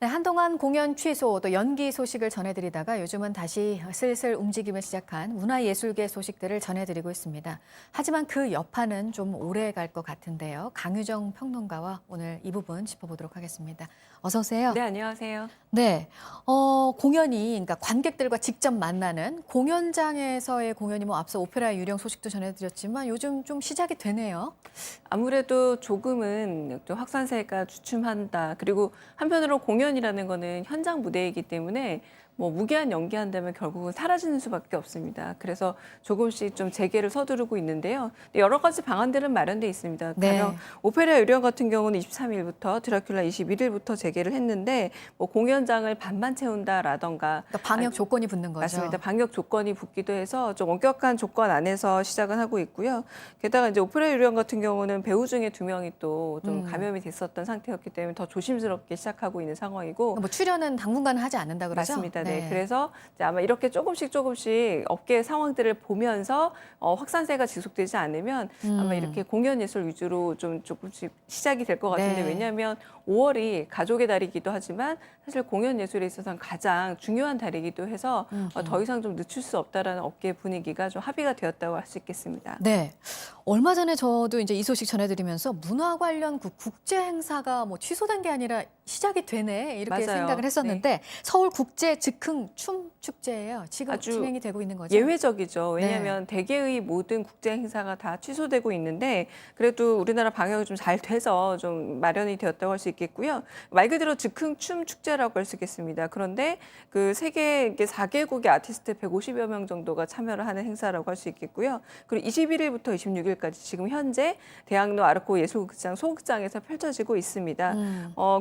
네, 한동안 공연 취소 또 연기 소식을 전해드리다가 요즘은 다시 슬슬 움직임을 시작한 문화예술계 소식들을 전해드리고 있습니다. 하지만 그 여파는 좀 오래 갈 것 같은데요. 강유정 평론가와 오늘 이 부분 짚어보도록 하겠습니다. 어서 오세요. 네, 안녕하세요. 네, 공연이 그러니까 관객들과 직접 만나는 공연장에서의 공연이 뭐 앞서 오페라 유령 소식도 전해드렸지만 요즘 좀 시작이 되네요. 아무래도 조금은 또 확산세가 주춤한다. 그리고 한편으로 공연이라는 거는 현장 무대이기 때문에 뭐 무기한 연기한다면 결국은 사라지는 수밖에 없습니다. 그래서 조금씩 좀 재개를 서두르고 있는데요. 여러 가지 방안들은 마련돼 있습니다. 가령 네. 오페라 유령 같은 경우는 23일부터 드라큘라 21일부터 재개를 했는데 뭐 공연장을 반만 채운다라던가 그러니까 방역 조건이 붙는 거죠. 맞습니다. 방역 조건이 붙기도 해서 좀 엄격한 조건 안에서 시작을 하고 있고요. 게다가 이제 오페라 유령 같은 경우는 배우 중에 2명이 또 좀 감염이 됐었던 상태였기 때문에 더 조심스럽게 시작하고 있는 상황이고 뭐 출연은 당분간은 하지 않는다 그러죠? 맞습니다. 네. 그래서 이제 아마 이렇게 조금씩 업계 상황들을 보면서 확산세가 지속되지 않으면 아마 이렇게 공연 예술 위주로 좀 조금씩 시작이 될 것 같은데 네. 왜냐하면 5월이 가족의 달이기도 하지만 사실 공연 예술에 있어서는 가장 중요한 달이기도 해서 더 이상 좀 늦출 수 없다라는 업계 분위기가 좀 합의가 되었다고 할 수 있겠습니다. 네. 얼마 전에 저도 이제 이 소식 전해드리면서 문화 관련 국제 행사가 뭐 취소된 게 아니라 시작이 되네 이렇게 맞아요. 생각을 했었는데 서울 국제 즉흥 춤 축제예요. 지금 아주 진행이 되고 있는 거죠? 예외적이죠. 왜냐하면 대개의 모든 국제 행사가 다 취소되고 있는데 그래도 우리나라 방역이 좀 잘 돼서 좀 마련이 되었다고 할 수 있겠고요. 말 그대로 즉흥 춤 축제라고 할 수 있겠습니다. 그런데 그 세계 4개국의 아티스트 150여 명 정도가 참여를 하는 행사라고 할 수 있겠고요. 그리고 21일부터 26일까지 지금 현재 대학로 아르코 예술극장 소극장에서 펼쳐지고 있습니다.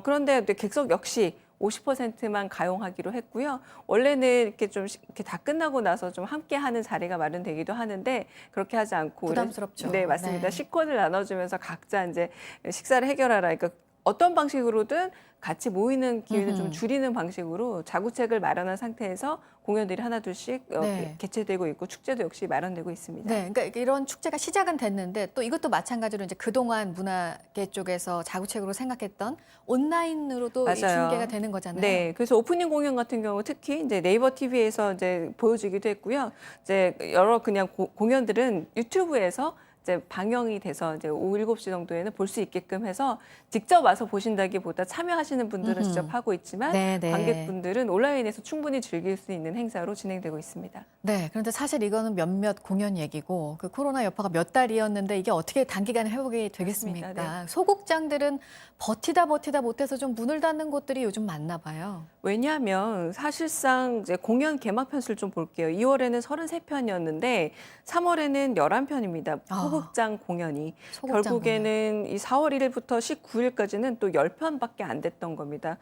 그런데 객석 역시 50%만 가용하기로 했고요. 원래는 이렇게 좀 이렇게 다 끝나고 나서 좀 함께 하는 자리가 마련되기도 하는데 그렇게 하지 않고 부담스럽죠. 네, 맞습니다. 네. 식권을 나눠주면서 각자 이제 식사를 해결하라. 그러니까 어떤 방식으로든 같이 모이는 기회는 좀 줄이는 방식으로 자구책을 마련한 상태에서 공연들이 하나둘씩 네. 개최되고 있고 축제도 역시 마련되고 있습니다. 네, 그러니까 이런 축제가 시작은 됐는데 또 이것도 마찬가지로 이제 그동안 문화계 쪽에서 자구책으로 생각했던 온라인으로도 이 맞아요. 중계가 되는 거잖아요. 네, 그래서 오프닝 공연 같은 경우 특히 이제 네이버 TV에서 이제 보여주기도 했고요. 이제 여러 그냥 공연들은 유튜브에서 이제 방영이 돼서 이제 오후 7시 정도에는 볼 수 있게끔 해서 직접 와서 보신다기보다 참여하시는 분들은 직접 하고 있지만 네, 네. 관객분들은 온라인에서 충분히 즐길 수 있는 행사로 진행되고 있습니다. 네, 그런데 사실 이거는 몇몇 공연 얘기고 그 코로나 여파가 몇 달이었는데 이게 어떻게 단기간에 회복이 되겠습니까? 맞습니다. 네. 소극장들은 버티다 못해서 좀 문을 닫는 곳들이 요즘 많나 봐요. 왜냐하면 사실상 이제 공연 개막 편수를 좀 볼게요. 2월에는 33편이었는데 3월에는 11편입니다. 소극장 공연이. 소극장 결국에는 이 4월 1일부터 19일까지는 또 10편밖에 안 됐던 겁니다.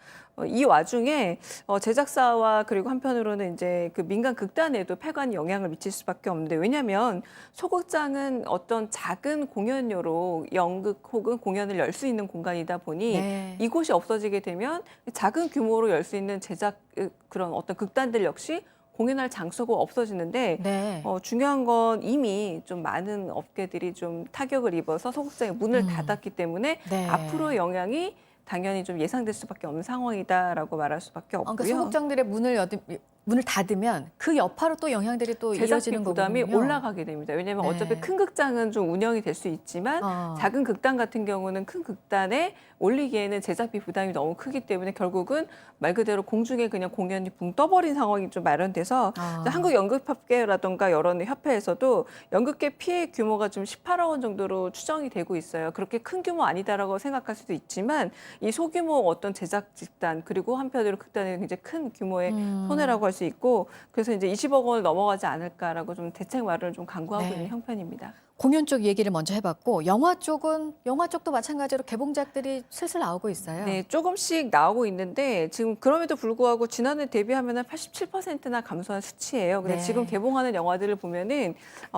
이 와중에 제작사와 그리고 한편으로는 이제 그 민간 극단에도 폐관이 영향을 미칠 수밖에 없는데 왜냐하면 소극장은 어떤 작은 공연료로 연극 혹은 공연을 열 수 있는 공간이다 보니 네. 이곳이 없어지게 되면 작은 규모로 열 수 있는 제작 그런 어떤 극단들 역시 공연할 장소가 없어지는데 네. 중요한 건 이미 좀 많은 업계들이 좀 타격을 입어서 소극장의 문을 닫았기 때문에 네. 앞으로의 영향이 당연히 좀 예상될 수밖에 없는 상황이다라고 말할 수밖에 없고요. 그러니까 소극장들의 문을 닫으면 그 여파로 또 영향들이 또 제작비 이어지는 부담이 거군요. 올라가게 됩니다. 왜냐하면 네. 어차피 큰 극장은 좀 운영이 될 수 있지만 작은 극단 같은 경우는 큰 극단에 올리기에는 제작비 부담이 너무 크기 때문에 결국은 말 그대로 공중에 그냥 공연이 붕 떠버린 상황이 좀 마련돼서 한국연극협회라던가 여러 협회에서도 연극계 피해 규모가 좀 18억 원 정도로 추정이 되고 있어요. 그렇게 큰 규모 아니다라고 생각할 수도 있지만 이 소규모 어떤 제작 집단 그리고 한편으로 극단에는 굉장히 큰 규모의 손해라고 할 수 있고 그래서 이제 20억 원을 넘어가지 않을까라고 좀 대책 마련을 좀 강구하고 네. 있는 형편입니다. 공연 쪽 얘기를 먼저 해봤고 영화 쪽도 마찬가지로 개봉작들이 슬슬 나오고 있어요. 네, 조금씩 나오고 있는데 지금 그럼에도 불구하고 지난해 대비하면 87%나 감소한 수치예요. 근데 네. 지금 개봉하는 영화들을 보면은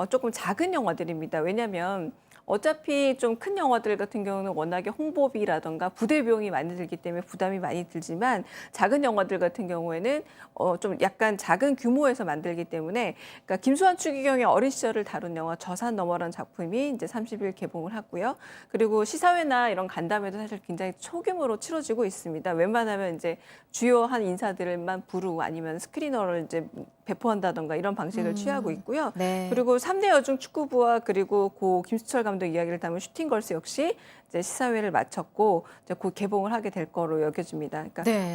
조금 작은 영화들입니다. 왜냐하면 어차피 좀 큰 영화들 같은 경우는 워낙에 홍보비라던가 부대 비용이 많이 들기 때문에 부담이 많이 들지만 작은 영화들 같은 경우에는 좀 약간 작은 규모에서 만들기 때문에 그러니까 김수환 추기경의 어린 시절을 다룬 영화 저산 너머라는 작품이 이제 30일 개봉을 하고요. 그리고 시사회나 이런 간담회도 사실 굉장히 소규모로 치러지고 있습니다. 웬만하면 이제 주요한 인사들만 부르고 아니면 스크리너를 이제 배포한다던가 이런 방식을 취하고 있고요. 네. 그리고 3대 여중 축구부와 그리고 고 김수철 감독 이야기를 담은 슈팅걸스 역시 이제 시사회를 마쳤고 이제 곧 개봉을 하게 될 거로 여겨집니다. 그러니까 네.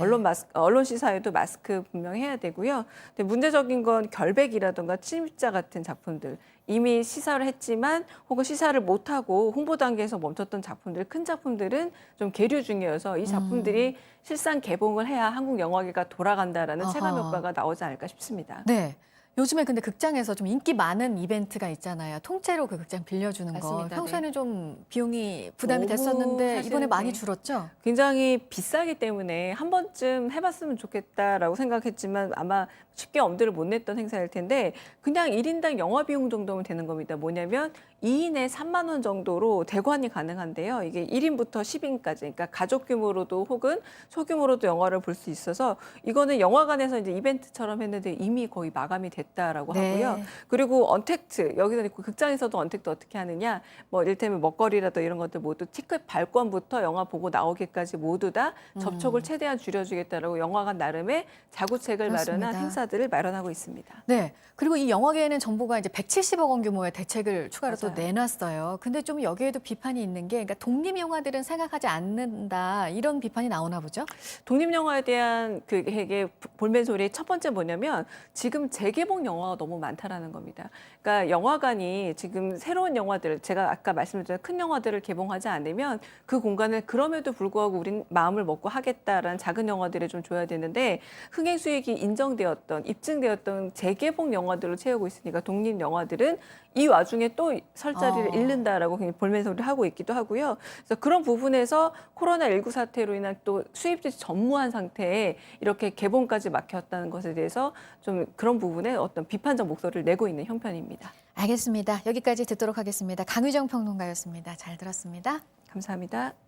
언론 시사회도 마스크 분명히 해야 되고요. 근데 문제적인 건 결백이라든가 침입자 같은 작품들 이미 시사를 했지만 혹은 시사를 못하고 홍보 단계에서 멈췄던 작품들 큰 작품들은 좀 계류 중이어서 이 작품들이 실상 개봉을 해야 한국 영화계가 돌아간다라는 체감 어허. 효과가 나오지 않을까 싶습니다. 네. 요즘에 근데 극장에서 좀 인기 많은 이벤트가 있잖아요. 통째로 그 극장 빌려주는 거. 맞습니다. 평소에는 좀 비용이 부담이 너무 됐었는데 사실은 이번에 많이 네. 줄었죠? 굉장히 비싸기 때문에 한 번쯤 해봤으면 좋겠다라고 생각했지만 아마 쉽게 엄두를 못 냈던 행사일 텐데 그냥 1인당 영화 비용 정도면 되는 겁니다. 뭐냐면 2인에 3만 원 정도로 대관이 가능한데요. 이게 1인부터 10인까지 그러니까 가족 규모로도 혹은 소규모로도 영화를 볼 수 있어서 이거는 영화관에서 이제 이벤트처럼 했는데 이미 거의 마감이 됐다라고 네. 하고요. 그리고 언택트 여기서 있고 극장에서도 언택트 어떻게 하느냐 뭐 이를테면 먹거리라도 이런 것들 모두 티켓 발권부터 영화 보고 나오기까지 모두 다 접촉을 최대한 줄여주겠다라고 영화관 나름의 자구책을 그렇습니다. 마련한 행사들을 마련하고 있습니다. 네. 그리고 이 영화계에는 정부가 이제 170억 원 규모의 대책을 추가로 또 맞아요. 내놨어요. 근데 좀 여기에도 비판이 있는 게, 그러니까 독립 영화들은 생각하지 않는다 이런 비판이 나오나 보죠? 독립 영화에 대한 그게 볼멘 소리의 첫 번째 뭐냐면 지금 재개봉 영화가 너무 많다라는 겁니다. 그러니까 영화관이 지금 새로운 영화들 제가 아까 말씀드린 큰 영화들을 개봉하지 않으면 그 공간을 그럼에도 불구하고 우린 마음을 먹고 하겠다라는 작은 영화들을 좀 줘야 되는데 흥행 수익이 인정되었던 입증되었던 재개봉 영화들을 채우고 있으니까 독립 영화들은 이 와중에 또 설 자리를 잃는다라고 볼멘 소리를 하고 있기도 하고요. 그래서 그런 부분에서 코로나19 사태로 인한 또 수입들이 전무한 상태에 이렇게 개봉까지 막혔다는 것에 대해서 좀 그런 부분에 어떤 비판적 목소리를 내고 있는 형편입니다. 알겠습니다. 여기까지 듣도록 하겠습니다. 강유정 평론가였습니다. 잘 들었습니다. 감사합니다.